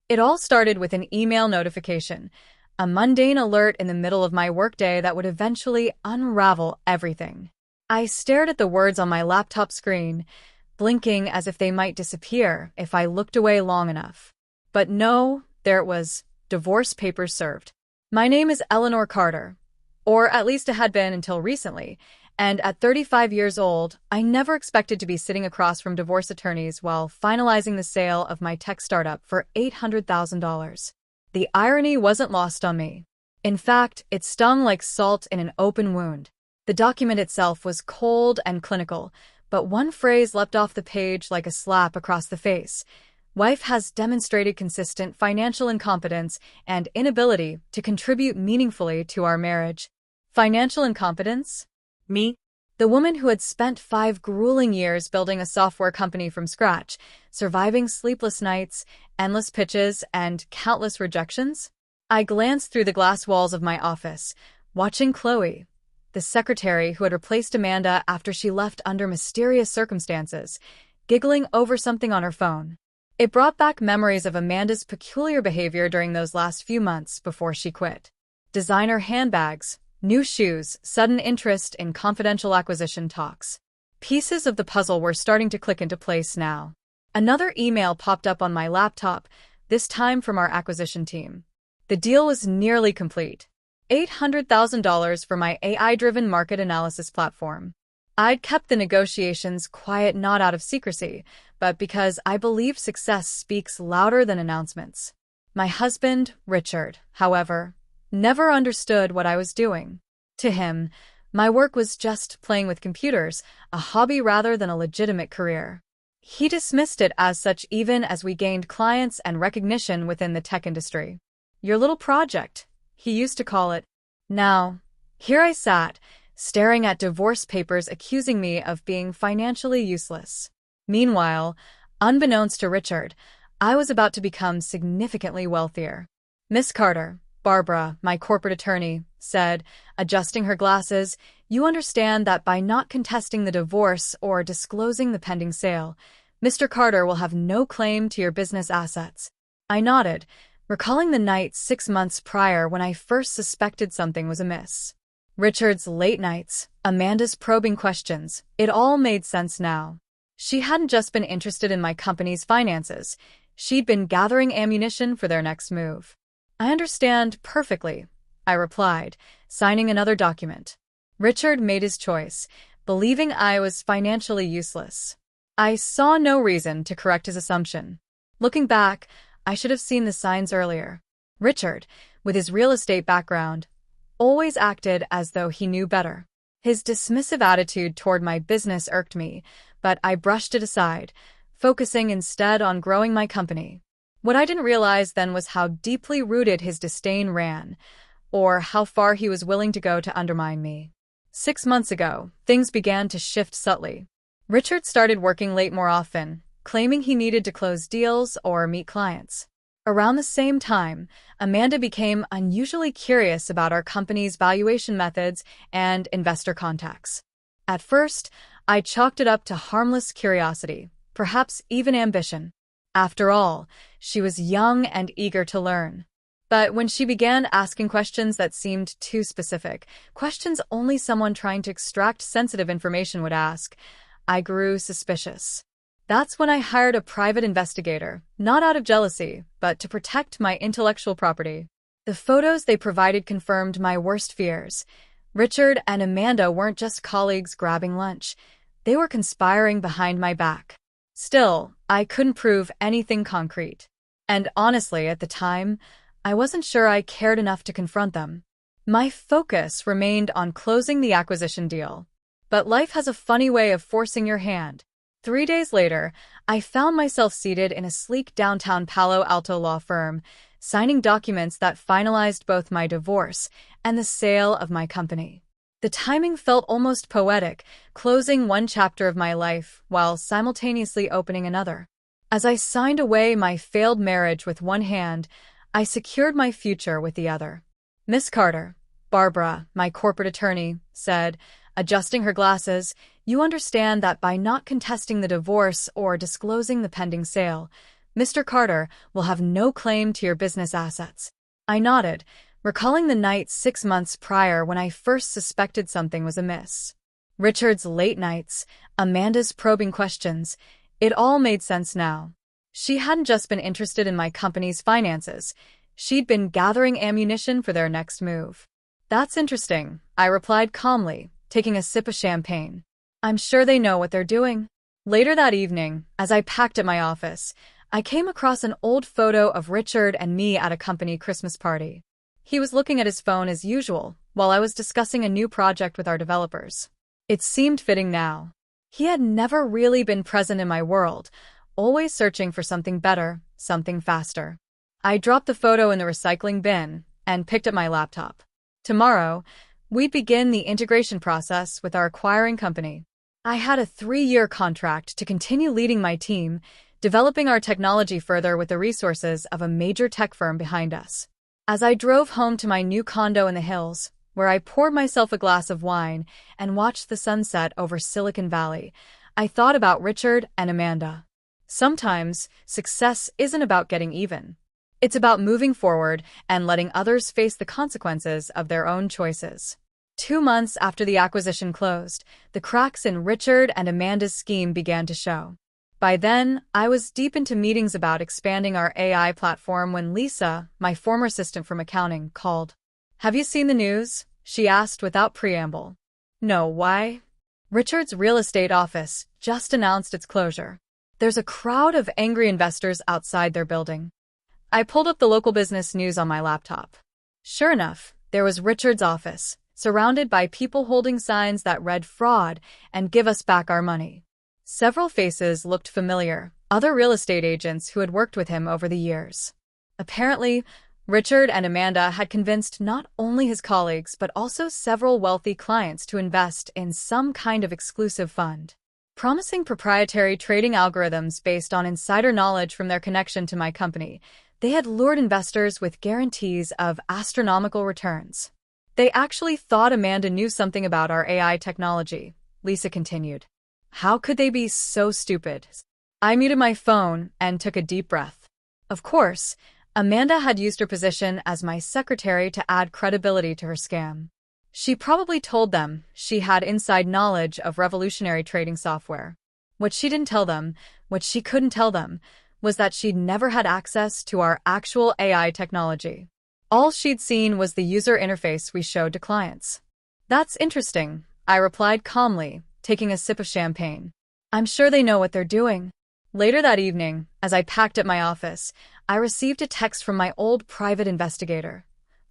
It all started with an email notification, a mundane alert in the middle of my workday that would eventually unravel everything. I stared at the words on my laptop screen, blinking as if they might disappear if I looked away long enough. But no, there it was, divorce papers served. My name is Eleanor Carter, or at least it had been until recently, and at 35 years old, I never expected to be sitting across from divorce attorneys while finalizing the sale of my tech startup for $800,000. The irony wasn't lost on me. In fact, it stung like salt in an open wound. The document itself was cold and clinical, but one phrase leapt off the page like a slap across the face. Wife has demonstrated consistent financial incompetence and inability to contribute meaningfully to our marriage. Financial incompetence? Me? The woman who had spent 5 grueling years building a software company from scratch, surviving sleepless nights, endless pitches, and countless rejections? I glanced through the glass walls of my office, watching Chloe, the secretary who had replaced Amanda after she left under mysterious circumstances, giggling over something on her phone. It brought back memories of Amanda's peculiar behavior during those last few months before she quit. Designer handbags, new shoes, sudden interest in confidential acquisition talks. Pieces of the puzzle were starting to click into place now. Another email popped up on my laptop, this time from our acquisition team. The deal was nearly complete. $800,000 for my AI-driven market analysis platform. I'd kept the negotiations quiet not out of secrecy, but because I believe success speaks louder than announcements. My husband, Richard, however, never understood what I was doing. To him, my work was just playing with computers, a hobby rather than a legitimate career. He dismissed it as such even as we gained clients and recognition within the tech industry. Your little project, he used to call it. Now, here I sat, staring at divorce papers accusing me of being financially useless. Meanwhile, unbeknownst to Richard, I was about to become significantly wealthier. Miss Carter, Barbara, my corporate attorney, said, adjusting her glasses, you understand that by not contesting the divorce or disclosing the pending sale, Mr. Carter will have no claim to your business assets. I nodded, recalling the night 6 months prior when I first suspected something was amiss. Richard's late nights, Amanda's probing questions, it all made sense now. She hadn't just been interested in my company's finances, she'd been gathering ammunition for their next move. I understand perfectly, I replied, signing another document. Richard made his choice, believing I was financially useless. I saw no reason to correct his assumption. Looking back, I should have seen the signs earlier. Richard, with his real estate background, always acted as though he knew better. His dismissive attitude toward my business irked me, but I brushed it aside, focusing instead on growing my company. What I didn't realize then was how deeply rooted his disdain ran, or how far he was willing to go to undermine me. 6 months ago, things began to shift subtly. Richard started working late more often, claiming he needed to close deals or meet clients. Around the same time, Amanda became unusually curious about our company's valuation methods and investor contacts. At first, I chalked it up to harmless curiosity, perhaps even ambition. After all, she was young and eager to learn. But when she began asking questions that seemed too specific, questions only someone trying to extract sensitive information would ask, I grew suspicious. That's when I hired a private investigator, not out of jealousy, but to protect my intellectual property. The photos they provided confirmed my worst fears. Richard and Amanda weren't just colleagues grabbing lunch. They were conspiring behind my back. Still, I couldn't prove anything concrete. And honestly, at the time, I wasn't sure I cared enough to confront them. My focus remained on closing the acquisition deal. But life has a funny way of forcing your hand. 3 days later, I found myself seated in a sleek downtown Palo Alto law firm, signing documents that finalized both my divorce and the sale of my company. The timing felt almost poetic, closing one chapter of my life while simultaneously opening another. As I signed away my failed marriage with one hand, I secured my future with the other. Miss Carter, Barbara, my corporate attorney, said, adjusting her glasses, you understand that by not contesting the divorce or disclosing the pending sale, Mr. Carter will have no claim to your business assets. I nodded, recalling the night 6 months prior when I first suspected something was amiss. Richard's late nights, Amanda's probing questions, it all made sense now. She hadn't just been interested in my company's finances. She'd been gathering ammunition for their next move. That's interesting, I replied calmly, taking a sip of champagne. I'm sure they know what they're doing. Later that evening, as I packed at my office, I came across an old photo of Richard and me at a company Christmas party. He was looking at his phone as usual, while I was discussing a new project with our developers. It seemed fitting now. He had never really been present in my world, always searching for something better, something faster. I dropped the photo in the recycling bin and picked up my laptop. Tomorrow, we'd begin the integration process with our acquiring company. I had a 3-year contract to continue leading my team, developing our technology further with the resources of a major tech firm behind us. As I drove home to my new condo in the hills, where I poured myself a glass of wine and watched the sunset over Silicon Valley, I thought about Richard and Amanda. Sometimes, success isn't about getting even. It's about moving forward and letting others face the consequences of their own choices. 2 months after the acquisition closed, the cracks in Richard and Amanda's scheme began to show. By then, I was deep into meetings about expanding our AI platform when Lisa, my former assistant from accounting, called. Have you seen the news? She asked without preamble. No, why? Richard's real estate office just announced its closure. There's a crowd of angry investors outside their building. I pulled up the local business news on my laptop. Sure enough, there was Richard's office, surrounded by people holding signs that read fraud and give us back our money. Several faces looked familiar, other real estate agents who had worked with him over the years. Apparently, Richard and Amanda had convinced not only his colleagues but also several wealthy clients to invest in some kind of exclusive fund, promising proprietary trading algorithms based on insider knowledge from their connection to my company. They had lured investors with guarantees of astronomical returns. They actually thought Amanda knew something about our AI technology, Lisa continued. How could they be so stupid? I muted my phone and took a deep breath. Of course, Amanda had used her position as my secretary to add credibility to her scam. She probably told them she had inside knowledge of revolutionary trading software. What she didn't tell them, what she couldn't tell them, was that she'd never had access to our actual AI technology. All she'd seen was the user interface we showed to clients. That's interesting, I replied calmly, taking a sip of champagne. I'm sure they know what they're doing. Later that evening, as I packed at my office, I received a text from my old private investigator.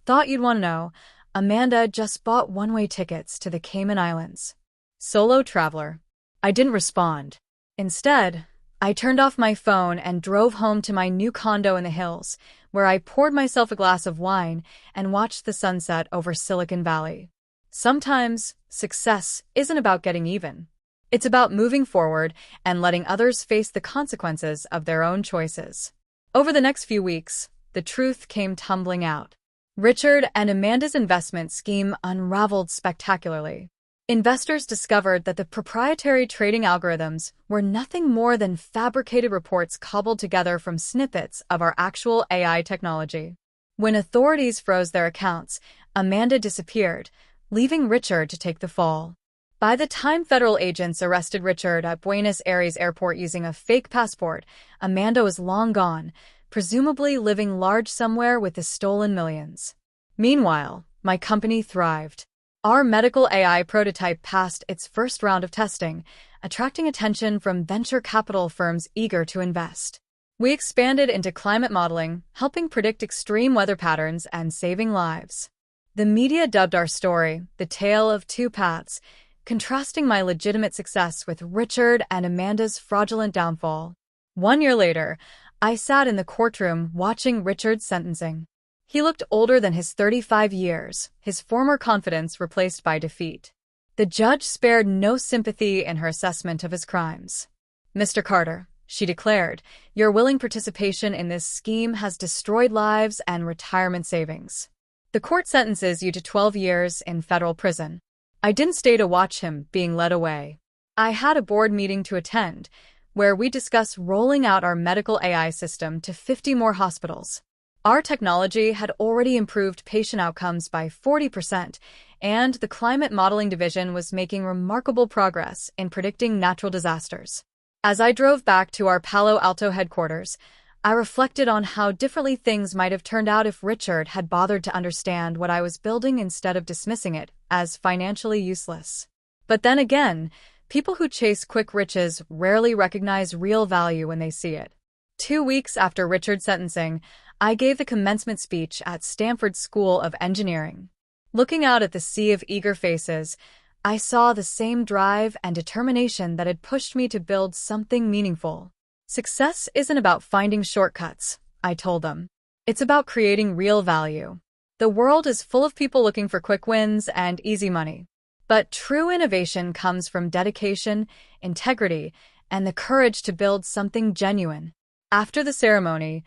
Thought you'd want to know, Amanda just bought one-way tickets to the Cayman Islands. Solo traveler. I didn't respond. Instead, I turned off my phone and drove home to my new condo in the hills, where I poured myself a glass of wine and watched the sunset over Silicon Valley. Sometimes, success isn't about getting even. It's about moving forward and letting others face the consequences of their own choices. Over the next few weeks, the truth came tumbling out. Richard and Amanda's investment scheme unraveled spectacularly. Investors discovered that the proprietary trading algorithms were nothing more than fabricated reports cobbled together from snippets of our actual AI technology. When authorities froze their accounts, Amanda disappeared, leaving Richard to take the fall. By the time federal agents arrested Richard at Buenos Aires airport using a fake passport, Amanda was long gone, presumably living large somewhere with the stolen millions. Meanwhile, my company thrived. Our medical AI prototype passed its first round of testing, attracting attention from venture capital firms eager to invest. We expanded into climate modeling, helping predict extreme weather patterns and saving lives. The media dubbed our story the tale of two paths, contrasting my legitimate success with Richard and Amanda's fraudulent downfall. 1 year later, I sat in the courtroom watching Richard's sentencing. He looked older than his 35 years, his former confidence replaced by defeat. The judge spared no sympathy in her assessment of his crimes. Mr. Carter, she declared, your willing participation in this scheme has destroyed lives and retirement savings. The court sentences you to 12 years in federal prison. I didn't stay to watch him being led away. I had a board meeting to attend, where we discuss rolling out our medical AI system to 50 more hospitals. Our technology had already improved patient outcomes by 40%, and the climate modeling division was making remarkable progress in predicting natural disasters. As I drove back to our Palo Alto headquarters, I reflected on how differently things might have turned out if Richard had bothered to understand what I was building instead of dismissing it as financially useless. But then again, people who chase quick riches rarely recognize real value when they see it. 2 weeks after Richard's sentencing, I gave the commencement speech at Stanford School of Engineering. Looking out at the sea of eager faces, I saw the same drive and determination that had pushed me to build something meaningful. Success isn't about finding shortcuts, I told them. It's about creating real value. The world is full of people looking for quick wins and easy money. But true innovation comes from dedication, integrity, and the courage to build something genuine. After the ceremony,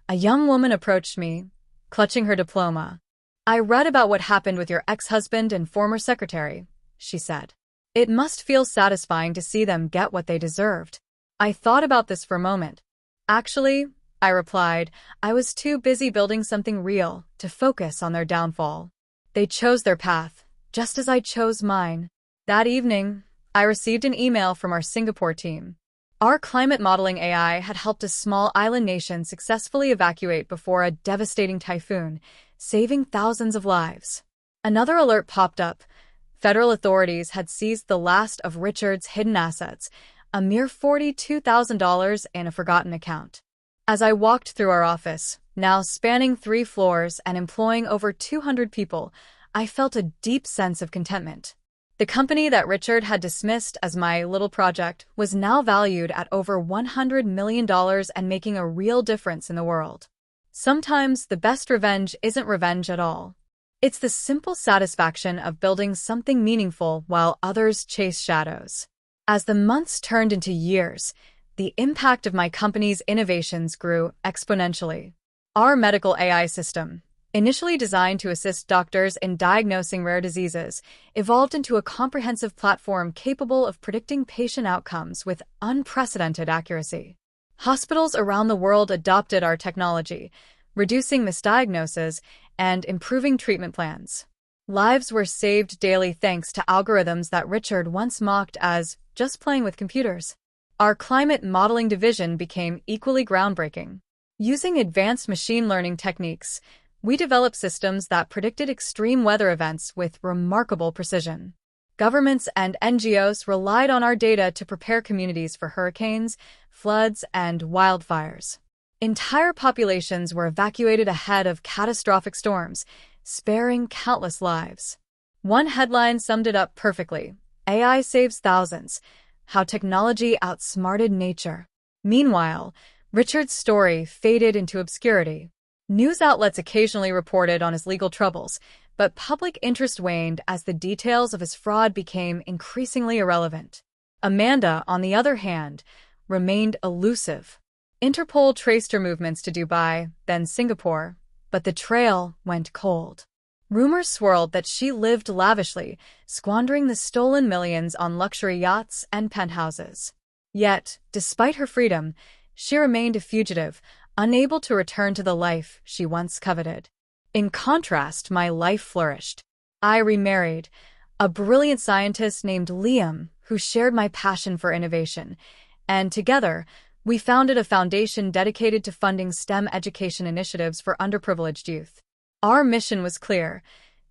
a young woman approached me, clutching her diploma. "I read about what happened with your ex-husband and former secretary," she said. "It must feel satisfying to see them get what they deserved." I thought about this for a moment. "Actually," I replied, "I was too busy building something real to focus on their downfall. They chose their path, just as I chose mine." That evening, I received an email from our Singapore team. Our climate modeling AI had helped a small island nation successfully evacuate before a devastating typhoon, saving thousands of lives. Another alert popped up. Federal authorities had seized the last of Richard's hidden assets, a mere $42,000 in a forgotten account. As I walked through our office, now spanning 3 floors and employing over 200 people, I felt a deep sense of contentment. The company that Richard had dismissed as my little project was now valued at over $100 million and making a real difference in the world. Sometimes the best revenge isn't revenge at all. It's the simple satisfaction of building something meaningful while others chase shadows. As the months turned into years, the impact of my company's innovations grew exponentially. Our medical AI system, initially designed to assist doctors in diagnosing rare diseases, evolved into a comprehensive platform capable of predicting patient outcomes with unprecedented accuracy. Hospitals around the world adopted our technology, reducing misdiagnoses and improving treatment plans. Lives were saved daily thanks to algorithms that Richard once mocked as just playing with computers. Our climate modeling division became equally groundbreaking. Using advanced machine learning techniques, we developed systems that predicted extreme weather events with remarkable precision. Governments and NGOs relied on our data to prepare communities for hurricanes, floods, and wildfires. Entire populations were evacuated ahead of catastrophic storms, sparing countless lives. One headline summed it up perfectly: AI saves thousands, how technology outsmarted nature. Meanwhile, Richard's story faded into obscurity. News outlets occasionally reported on his legal troubles, but public interest waned as the details of his fraud became increasingly irrelevant. Amanda, on the other hand, remained elusive. Interpol traced her movements to Dubai, then Singapore, but the trail went cold. Rumors swirled that she lived lavishly, squandering the stolen millions on luxury yachts and penthouses. Yet, despite her freedom, she remained a fugitive, unable to return to the life she once coveted. In contrast, my life flourished. I remarried a brilliant scientist named Liam, who shared my passion for innovation, and together, we founded a foundation dedicated to funding STEM education initiatives for underprivileged youth. Our mission was clear: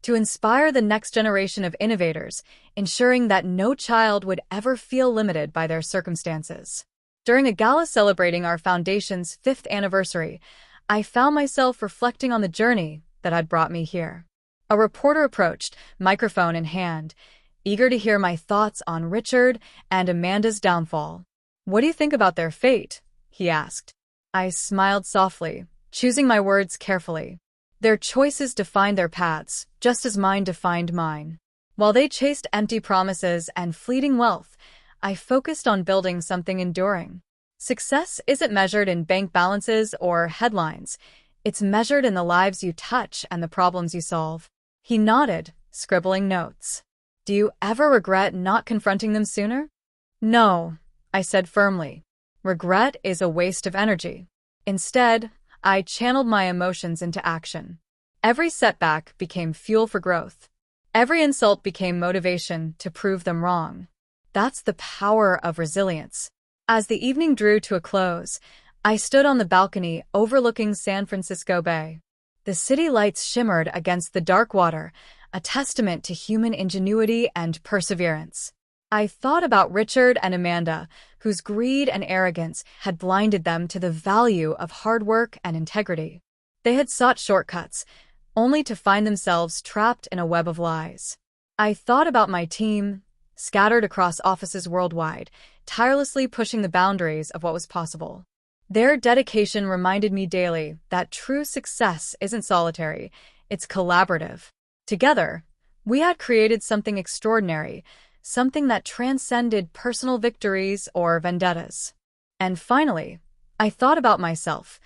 to inspire the next generation of innovators, ensuring that no child would ever feel limited by their circumstances. During a gala celebrating our foundation's 5th anniversary, I found myself reflecting on the journey that had brought me here. A reporter approached, microphone in hand, eager to hear my thoughts on Richard and Amanda's downfall. "What do you think about their fate?" he asked. I smiled softly, choosing my words carefully. Their choices defined their paths, just as mine defined mine. While they chased empty promises and fleeting wealth, I focused on building something enduring. Success isn't measured in bank balances or headlines. It's measured in the lives you touch and the problems you solve. He nodded, scribbling notes. "Do you ever regret not confronting them sooner?" "No," I said firmly. Regret is a waste of energy. Instead, I channeled my emotions into action. Every setback became fuel for growth. Every insult became motivation to prove them wrong. That's the power of resilience. As the evening drew to a close, I stood on the balcony overlooking San Francisco Bay. The city lights shimmered against the dark water, a testament to human ingenuity and perseverance. I thought about Richard and Amanda, whose greed and arrogance had blinded them to the value of hard work and integrity. They had sought shortcuts, only to find themselves trapped in a web of lies. I thought about my team, scattered across offices worldwide, tirelessly pushing the boundaries of what was possible. Their dedication reminded me daily that true success isn't solitary, it's collaborative. Together, we had created something extraordinary, something that transcended personal victories or vendettas. And finally, I thought about myself,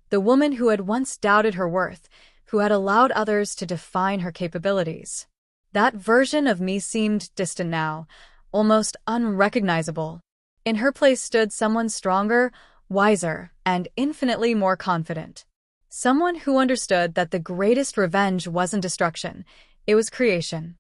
the woman who had once doubted her worth, who had allowed others to define her capabilities. That version of me seemed distant now, almost unrecognizable. In her place stood someone stronger, wiser, and infinitely more confident. Someone who understood that the greatest revenge wasn't destruction, it was creation.